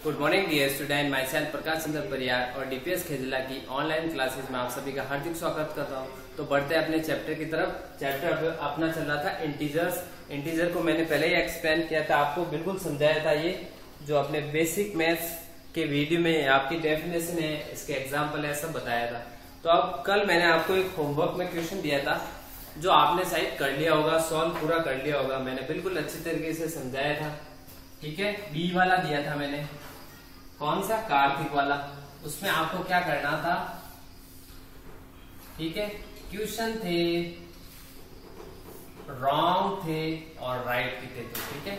Good morning dear student, myself Prakash Chandra Pariyar और DPS खेजला की online classes में आप सभी का हार्दिक स्वागत करता हूं। तो बढ़ते हैं अपने चैप्टर की तरफ। चैप्टर अपना चल रहा था इंटीजर्स। इंटीजर को मैंने पहले ही एक्सप्लेन किया था, आपको बिल्कुल समझाया था। ये जो अपने बेसिक मैथ्स के वीडियो में आपकी डेफिनेशन है, इसके एग्जाम्पल है, सब बताया था। तो अब कल मैंने आपको एक होमवर्क में क्वेश्चन दिया था जो आपने शायद कर लिया होगा, सॉल्व पूरा कर लिया होगा। मैंने बिल्कुल अच्छी तरीके से समझाया था, ठीक है। बी वाला दिया था मैंने, कौन सा, कार्तिक वाला। उसमें आपको क्या करना था, ठीक है। क्वेश्चन थे, रॉन्ग थे और राइट भी थे, ठीक है।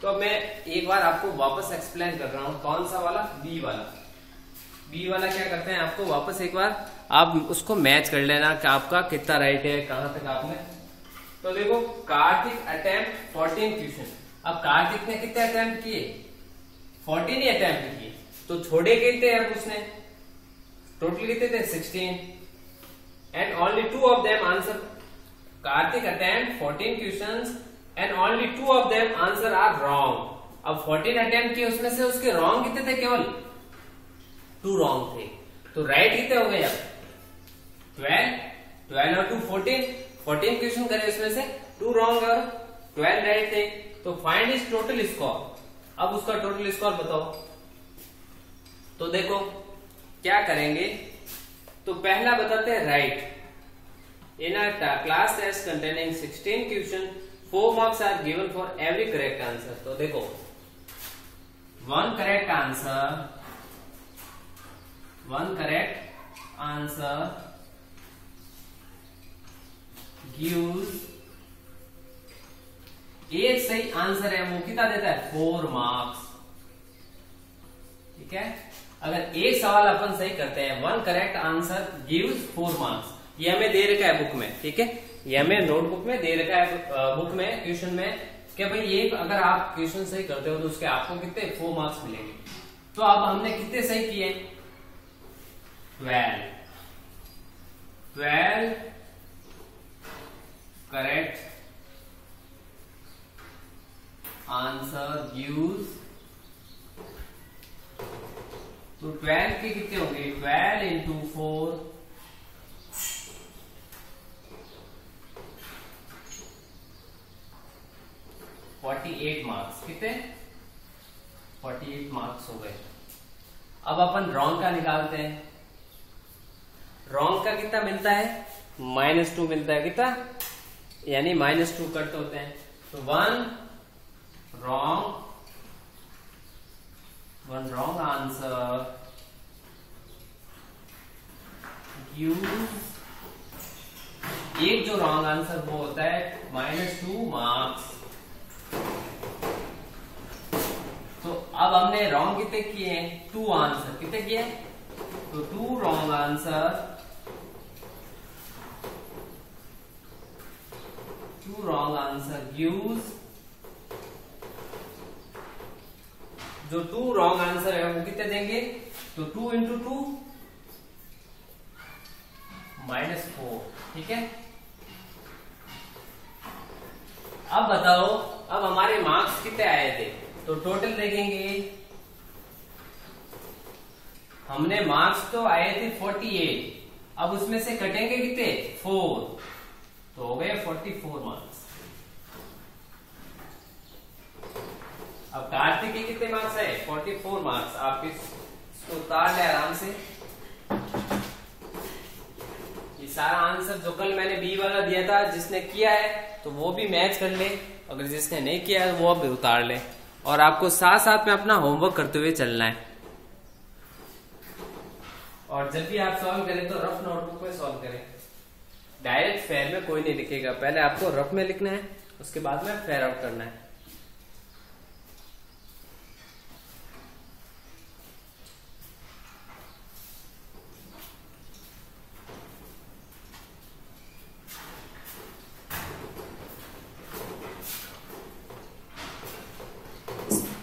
तो अब मैं एक बार आपको वापस एक्सप्लेन कर रहा हूं, कौन सा वाला, बी वाला। बी वाला क्या करते हैं, आपको वापस एक बार आप उसको मैच कर लेना कि आपका कितना राइट है, कहां तक आपने। तो देखो, कार्तिक अटेम्प्ट 14 क्वेश्चन। अब कार्तिक ने कितने अटेम्प्ट किए, 14 ही अटेम्प्ट किए। तो छोड़े कितने अब उसने, टोटल कितने थे, 16, and only 2 of them answer. Kartik attempt 14 questions and only 2 of them answer are wrong. अब 14 अटेम्प्ट किए, उसमें से उसके रॉन्ग कितने थे, केवल 2 रॉन्ग थे। तो राइट कितने हो गए अब, 12 और 2 14 क्वेश्चन करे, उसमें से 2 रॉन्ग और 12 राइट थे। तो फाइंड इज टोटल स्कोर। अब उसका टोटल स्कोर बताओ। तो देखो क्या करेंगे, तो पहला बताते हैं right. In a class test containing 16 question 4 marks are given for every correct answer. तो देखो, 1 करेक्ट आंसर गिव्स, एक सही आंसर है वो कितना देता है, 4 मार्क्स, ठीक है। अगर एक सवाल अपन सही करते हैं, 1 करेक्ट आंसर गिव्स 4 मार्क्स। ये हमें दे रखा है बुक में, ठीक है। ये हमें नोटबुक में दे रखा है, बुक में क्वेश्चन में, कि भाई ये अगर आप क्वेश्चन सही करते हो तो उसके आपको कितने 4 मार्क्स मिलेंगे। तो अब हमने कितने सही किए, 12 करेक्ट आंसर गिव्स, तो 12 के कितने होंगे, 12 इंटू 4 48 मार्क्स। कितने, 48 मार्क्स हो गए। अब अपन रॉन्ग का निकालते हैं। रॉन्ग का कितना मिलता है, -2 मिलता है। कितना, यानी -2 कट होते हैं। तो 1 wrong answer gives, एक जो रॉन्ग आंसर वो होता है -2 मार्क्स। तो अब हमने रॉन्ग कितने किए हैं, 2 आंसर। कितने किए, तो 2 रॉन्ग आंसर gives, जो 2 रॉन्ग आंसर है वो कितने देंगे, तो 2 इंटू 2 -4, ठीक है। अब बताओ, अब हमारे मार्क्स कितने आए थे, तो टोटल देखेंगे। हमने मार्क्स तो आए थे 48, अब उसमें से कटेंगे कितने, 4, तो हो गए 44 मार्क्स। अब कार्तिक के कितने मार्क्स है, 44 मार्क्स। आप इसको उतार ले आराम से। ये सारा आंसर जो कल मैंने बी वाला दिया था, जिसने किया है तो वो भी मैच कर ले, अगर जिसने नहीं किया है वो भी उतार ले। और आपको साथ साथ में अपना होमवर्क करते हुए चलना है। और जब भी आप सॉल्व करें तो रफ नोटबुक में सॉल्व करें, डायरेक्ट फेयर में कोई नहीं लिखेगा। पहले आपको रफ में लिखना है, उसके बाद में फेयर आउट करना है।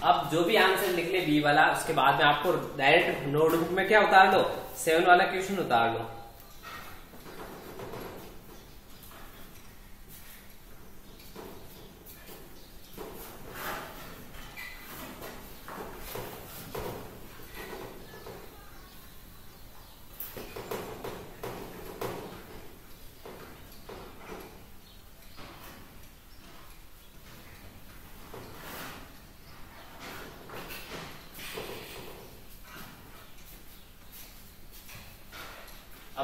अब जो भी आंसर लिख ले बी वाला, उसके बाद में आपको डायरेक्ट नोटबुक में क्या उतार लो, 7 वाला क्वेश्चन उतार लो।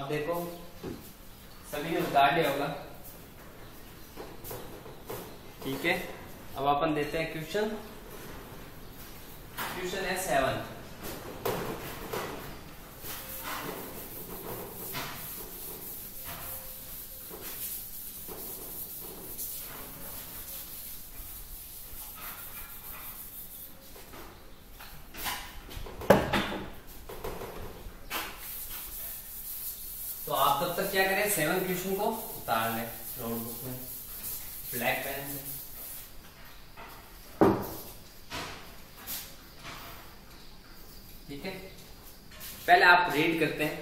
अब देखो सभी ने उतार लिया होगा, ठीक है। अब अपन देते हैं क्वेश्चन। क्वेश्चन है 7। तो आप तब तक क्या करें, 7 क्वेश्चन को उतार लें नोटबुक में ब्लैक पेन से। ठीक है, पहले आप रीड करते हैं।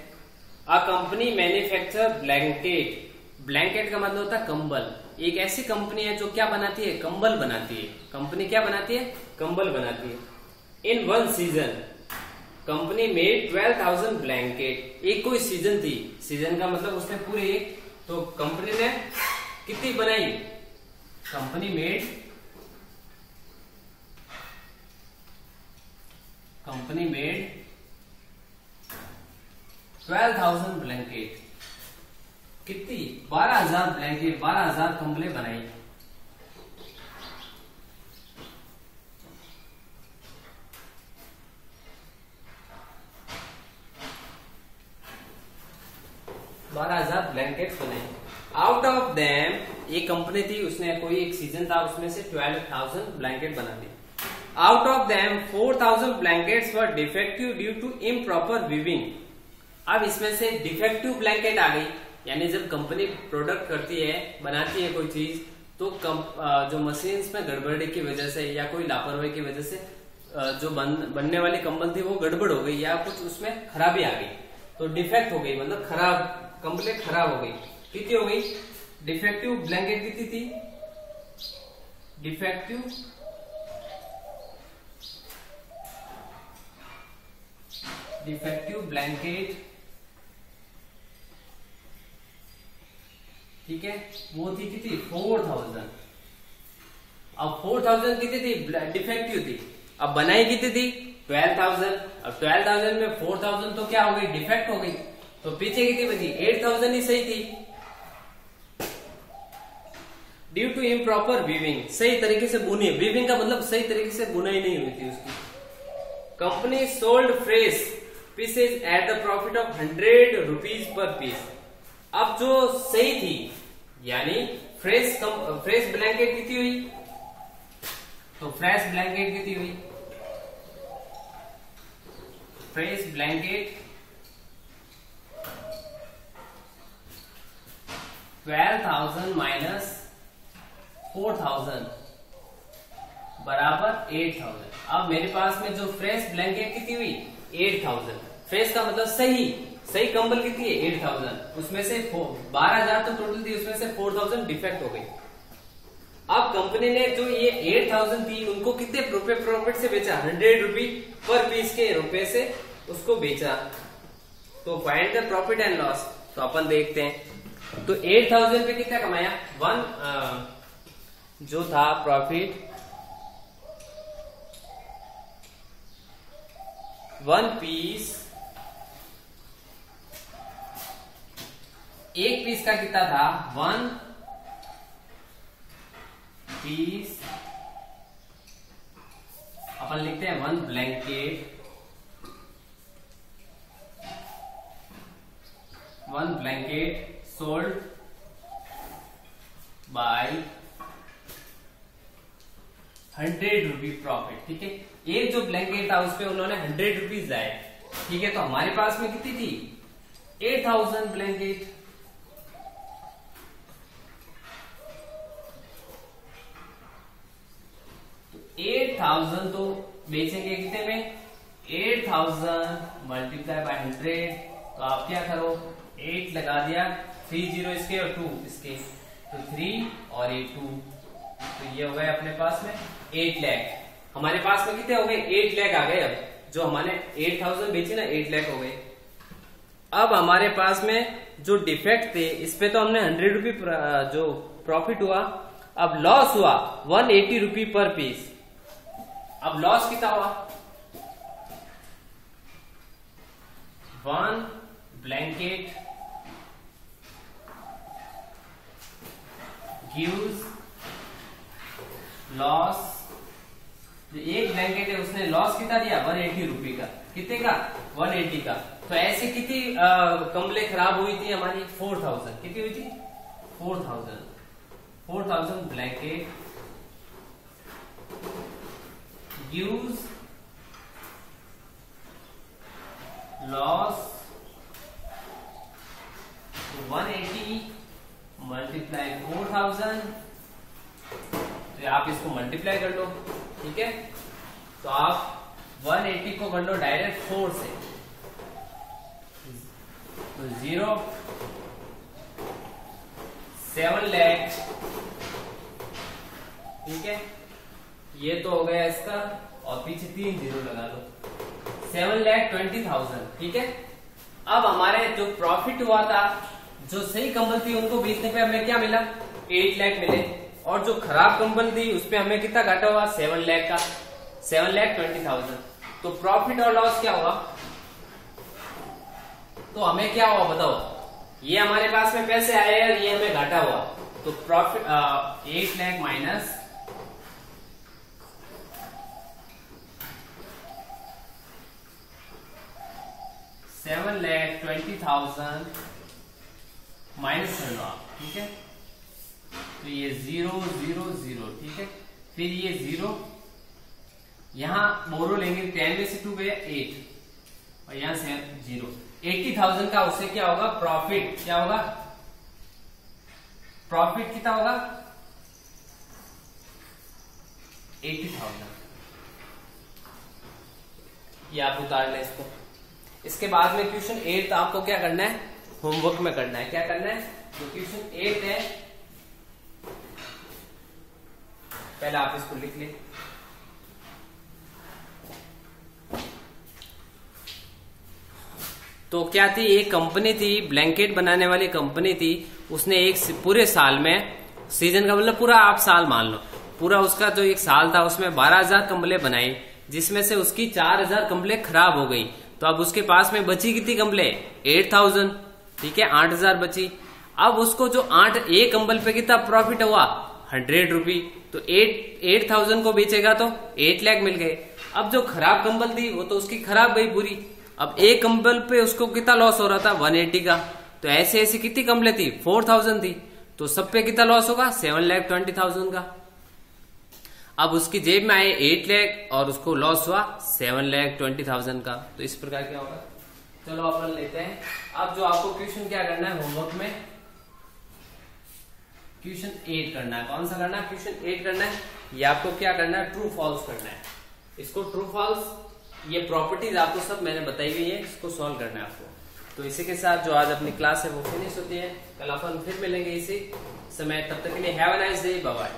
A company manufacture blanket. Blanket का मतलब होता है कंबल। एक ऐसी कंपनी है जो क्या बनाती है, कंबल बनाती है। कंपनी क्या बनाती है, कंबल बनाती है। In one season company made 12,000 blanket. एक कोई सीजन थी, सीजन का मतलब उसने पूरे एक, तो कंपनी ने कितनी बनाई, कंपनी मेड 12,000 ब्लैंकेट। कितनी, 12,000 ब्लैंकेट, 12,000 कंबलें बनाई। ब्लैंकेट्स बनाई। आउट ऑफ देम, एक कंपनी थी, उसने कोई एक सीजन था, उसमें से 12,000 ब्लैंकेट बना दी। Out of them 4,000 blankets were defective due to improper weaving. अब इसमें से डिफेक्टिव ब्लैंकेट आ गई, यानी जब कंपनी प्रोडक्ट करती है, बनाती है कोई चीज, तो जो मशीन्स में गड़बड़ी की वजह से या कोई लापरवाही की वजह से जो बनने वाली कंबल थी वो गड़बड़ हो गई या कुछ उसमें खराबी आ गई, तो डिफेक्ट हो गई, मतलब खराब, कंप्लीट खराब हो गई। कितनी हो गई, डिफेक्टिव ब्लैंकेट कितनी थी, डिफेक्टिव ब्लैंकेट, ठीक है, वो थी कितनी, 4,000। अब 4,000 कितनी थी, डिफेक्टिव थी। अब बनाई कितनी थी, 12,000। अब 12,000 में 4,000 तो क्या हो गई, डिफेक्ट हो गई, तो पीछे कितनी बची, 8,000 ही सही थी। ड्यू टू इम्प्रॉपर वीविंग, सही तरीके से बुनी, वीविंग का मतलब सही तरीके से बुनाई नहीं हुई थी उसकी। Company sold fresh pieces at the profit of 100 rupees per piece. अब जो सही थी, यानी फ्रेश ब्लैंकेट कितनी हुई, तो फ्रेश ब्लैंकेट कितनी हुई, फ्रेश ब्लैंकेट 12,000 माइनस 4,000 बराबर 8,000। अब मेरे पास में जो फ्रेश ब्लैंकेट कितनी हुई, 8,000। फ्रेश का मतलब सही कंबल कितनी है, 8,000। उसमें से 12,000 तो टोटल थी, उसमें से 4,000 डिफेक्ट हो गई। अब कंपनी ने जो ये 8,000 थी, उनको कितने प्रॉफिट से बेचा, 100 रुपी पर पीस के रुपए से उसको बेचा। तो find the profit and loss, तो अपन देखते हैं। तो 8,000 पे कितना कमाया, जो था प्रॉफिट, 1 पीस, एक पीस का कितना था, 1 पीस, अपन लिखते हैं 1 blanket, 1 blanket sold by 100 rupee profit. ठीक है, एक जो ब्लैंकेट था उस पे उन्होंने 100 रुपीज लाए। ठीक है, तो हमारे पास में कितनी थी, 8,000 ब्लैंकेट। तो 8,000 तो बेचेंगे कितने में, 8,000 मल्टीप्लाई बाय 100। तो आप क्या करो, 8 लगा दिया, 3 0 इसके और 2 इसके, तो 3 और 8 2, तो ये हो गए अपने पास में 8 लाख। हमारे पास में कितने हो गए, 8 लाख आ गए। अब जो हमारे 8,000 बेची ना, 8 लाख हो गए। अब हमारे पास में जो डिफेक्ट थे, इस पे तो हमने 100 रुपी जो प्रॉफिट हुआ। अब लॉस हुआ 180 रुपी पर पीस। अब लॉस कितना हुआ, 1 ब्लैंकेट गिव्स लॉस, जो एक ब्लैंकेट है उसने लॉस कितना दिया 180 रुपए का, कितने का 180 का। तो ऐसे कितनी कंबलें खराब हुई थी हमारी 4000, कितनी हुई थी 4000 ब्लैंकेट गिव्स लॉस 180 मल्टीप्लाई 4000, तो आप इसको मल्टीप्लाई कर लो, ठीक है। तो आप 180 को कर लो डायरेक्ट 4 से, तो 0 7 लाख, ठीक है। ये तो हो गया इसका, और पीछे 3 जीरो लगा लो, 7,20,000, ठीक है। अब हमारे जो प्रॉफिट हुआ था, जो सही कंबल थी उनको बेचने पे हमें क्या मिला 8 लाख मिले, और जो खराब कंबल थी उस पे हमें कितना घाटा हुआ 7 लाख का, 7,20,000। तो प्रॉफिट और लॉस क्या हुआ, तो हमें क्या हुआ बताओ, ये हमारे पास में पैसे आए और ये हमें घाटा हुआ, तो प्रॉफिट 8 लाख माइनस 7,20,000 माइनस कर लो आप, ठीक है। तो ये 0 0 0, ठीक है। फिर ये 0, यहां बोरो लेंगे 10 में से 2 गया 8, और यहां से 0, 80,000 का उससे क्या होगा प्रॉफिट, क्या होगा प्रॉफिट कितना होगा 80,000। ये आप उतार लें इसको। इसके बाद में क्वेश्चन 8 आपको क्या करना है, होमवर्क में करना है, क्या करना है, तो क्वेश्चन 8 है, पहले आप इसको लिख लें। तो क्या थी, एक कंपनी थी, ब्लैंकेट बनाने वाली कंपनी थी, उसने एक पूरे साल में, सीजन का मतलब पूरा आप साल मान लो, पूरा उसका जो एक साल था उसमें 12,000 कंबलें बनाई, जिसमें से उसकी 4,000 कंबलें खराब हो गई। तो अब उसके पास में बची कितनी कंबलें 8,000, ठीक है, 8,000 बची। अब उसको जो 1 कंबल पे कितना प्रॉफिट हुआ 100 रुपये, तो 8,000 को बेचेगा तो 8 लाख मिल गए। अब जो खराब कंबल थी वो तो उसकी खराब गई पूरी, अब एक कंबल पे उसको कितना लॉस हो रहा था 180 का, तो ऐसे ऐसे कितनी कंबलें थी 4,000 थी, तो सब पे कितना लॉस होगा 7,20,000 का। अब उसकी जेब में आए 8 लाख और उसको लॉस हुआ 7,20,000 का, तो इस प्रकार क्या होगा। चलो अपन लेते हैं। अब जो आपको क्वेश्चन क्या करना है होमवर्क में, क्वेश्चन 8 करना है। कौन सा करना है, क्वेश्चन 8 करना है। ये आपको क्या करना है, ट्रू फॉल्स करना है। इसको ट्रू फॉल्स, ये प्रॉपर्टीज आपको सब मैंने बताई हुई है, इसको सॉल्व करना है आपको। तो इसी के साथ जो आज अपनी क्लास है वो फिनिश होती है। कल अपन फिर मिलेंगे इसी समय, तब तक के लिए have a nice day, bye bye.